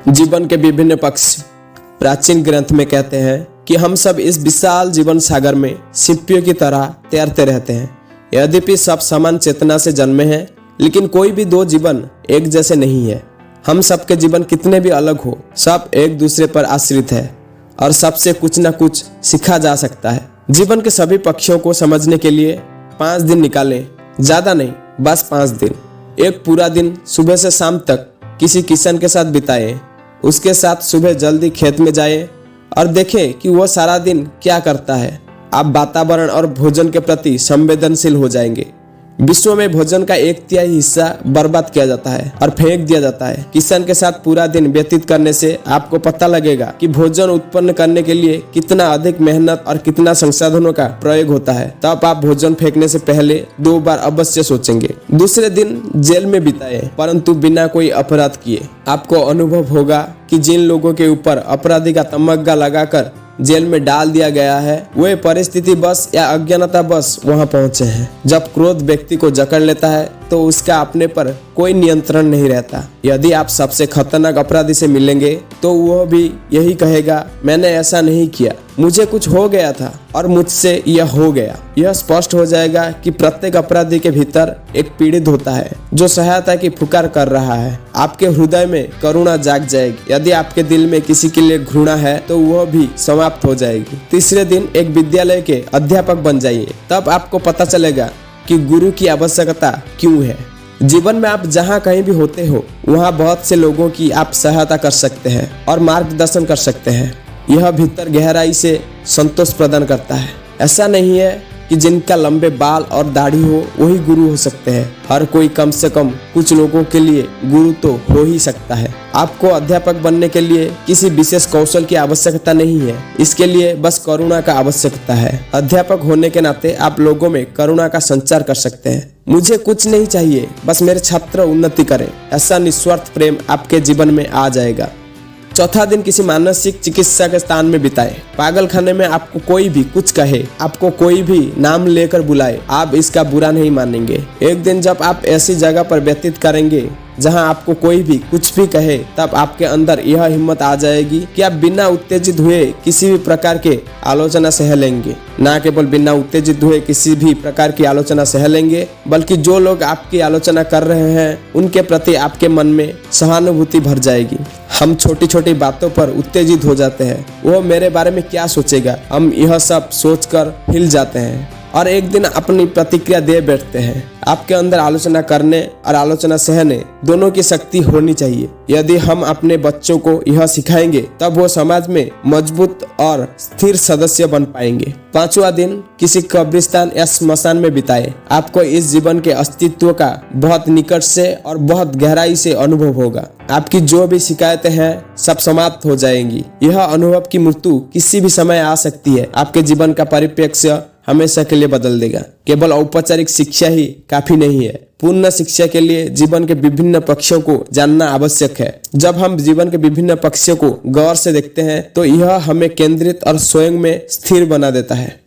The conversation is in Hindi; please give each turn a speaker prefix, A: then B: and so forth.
A: जीवन के विभिन्न पक्ष। प्राचीन ग्रंथ में कहते हैं कि हम सब इस विशाल जीवन सागर में सिप्पियों की तरह तैरते रहते हैं। यद्यपि सब समान चेतना से जन्मे हैं, लेकिन कोई भी दो जीवन एक जैसे नहीं है। हम सबके जीवन कितने भी अलग हो, सब एक दूसरे पर आश्रित है और सबसे कुछ न कुछ सीखा जा सकता है। जीवन के सभी पक्षों को समझने के लिए 5 दिन निकालें, ज्यादा नहीं, बस 5 दिन। एक पूरा दिन सुबह से शाम तक किसी किसान के साथ बिताएं। उसके साथ सुबह जल्दी खेत में जाएं और देखें कि वह सारा दिन क्या करता है। आप वातावरण और भोजन के प्रति संवेदनशील हो जाएंगे। विश्व में भोजन का 1/3 हिस्सा बर्बाद किया जाता है और फेंक दिया जाता है। किसान के साथ पूरा दिन व्यतीत करने से आपको पता लगेगा कि भोजन उत्पन्न करने के लिए कितना अधिक मेहनत और कितना संसाधनों का प्रयोग होता है। तब आप भोजन फेंकने से पहले 2 बार अवश्य सोचेंगे। दूसरे दिन जेल में बिताएं, परंतु बिना कोई अपराध किए। आपको अनुभव होगा कि जिन लोगों के ऊपर अपराधी का तमग्गा लगाकर जेल में डाल दिया गया है, वे परिस्थिति बस या अज्ञानता बस वहां पहुंचे हैं। जब क्रोध व्यक्ति को जकड़ लेता है तो उसका अपने पर कोई नियंत्रण नहीं रहता। यदि आप सबसे खतरनाक अपराधी से मिलेंगे तो वह भी यही कहेगा, मैंने ऐसा नहीं किया, मुझे कुछ हो गया था और मुझसे यह हो गया। यह स्पष्ट हो जाएगा कि प्रत्येक अपराधी के भीतर एक पीड़ित होता है जो सहायता की पुकार कर रहा है। आपके हृदय में करुणा जाग जाएगी। यदि आपके दिल में किसी के लिए घृणा है तो वह भी समाप्त हो जाएगी। तीसरे दिन एक विद्यालय के अध्यापक बन जाइए, तब आपको पता चलेगा कि गुरु की आवश्यकता क्यों है। जीवन में आप जहाँ कहीं भी होते हो, वहाँ बहुत से लोगों की आप सहायता कर सकते हैं और मार्गदर्शन कर सकते हैं। यह भीतर गहराई से संतोष प्रदान करता है। ऐसा नहीं है कि जिनका लंबे बाल और दाढ़ी हो वही गुरु हो सकते हैं। हर कोई कम से कम कुछ लोगों के लिए गुरु तो हो ही सकता है। आपको अध्यापक बनने के लिए किसी विशेष कौशल की आवश्यकता नहीं है, इसके लिए बस करुणा का आवश्यकता है। अध्यापक होने के नाते आप लोगों में करुणा का संचार कर सकते हैं। मुझे कुछ नहीं चाहिए, बस मेरे छात्र उन्नति करें, ऐसा निस्वार्थ प्रेम आपके जीवन में आ जाएगा। चौथा दिन किसी मानसिक चिकित्सा के स्थान में बिताएं। पागल खाने में आपको कोई भी कुछ कहे, आपको कोई भी नाम लेकर बुलाए, आप इसका बुरा नहीं मानेंगे। एक दिन जब आप ऐसी जगह पर व्यतीत करेंगे जहां आपको कोई भी कुछ भी कहे, तब आपके अंदर यह हिम्मत आ जाएगी कि आप बिना उत्तेजित हुए किसी भी प्रकार के आलोचना सह लेंगे। ना केवल बिना उत्तेजित हुए किसी भी प्रकार की आलोचना सह लेंगे, बल्कि जो लोग आपकी आलोचना कर रहे हैं उनके प्रति आपके मन में सहानुभूति भर जाएगी। हम छोटी छोटी बातों पर उत्तेजित हो जाते हैं, वो मेरे बारे में क्या सोचेगा, हम यह सब सोचकर हिल जाते हैं और एक दिन अपनी प्रतिक्रिया दे बैठते हैं। आपके अंदर आलोचना करने और आलोचना सहने दोनों की शक्ति होनी चाहिए। यदि हम अपने बच्चों को यह सिखाएंगे, तब वो समाज में मजबूत और स्थिर सदस्य बन पाएंगे। 5वां दिन किसी कब्रिस्तान या स्मशान में बिताए। आपको इस जीवन के अस्तित्व का बहुत निकट से और बहुत गहराई से अनुभव होगा। आपकी जो भी शिकायतें हैं सब समाप्त हो जाएंगी। यह अनुभव की मृत्यु किसी भी समय आ सकती है, आपके जीवन का परिप्रेक्ष्य हमेशा के लिए बदल देगा। केवल औपचारिक शिक्षा ही काफी नहीं है, पूर्ण शिक्षा के लिए जीवन के विभिन्न पक्षों को जानना आवश्यक है। जब हम जीवन के विभिन्न पक्षों को गौर से देखते हैं तो यह हमें केंद्रित और स्वयं में स्थिर बना देता है।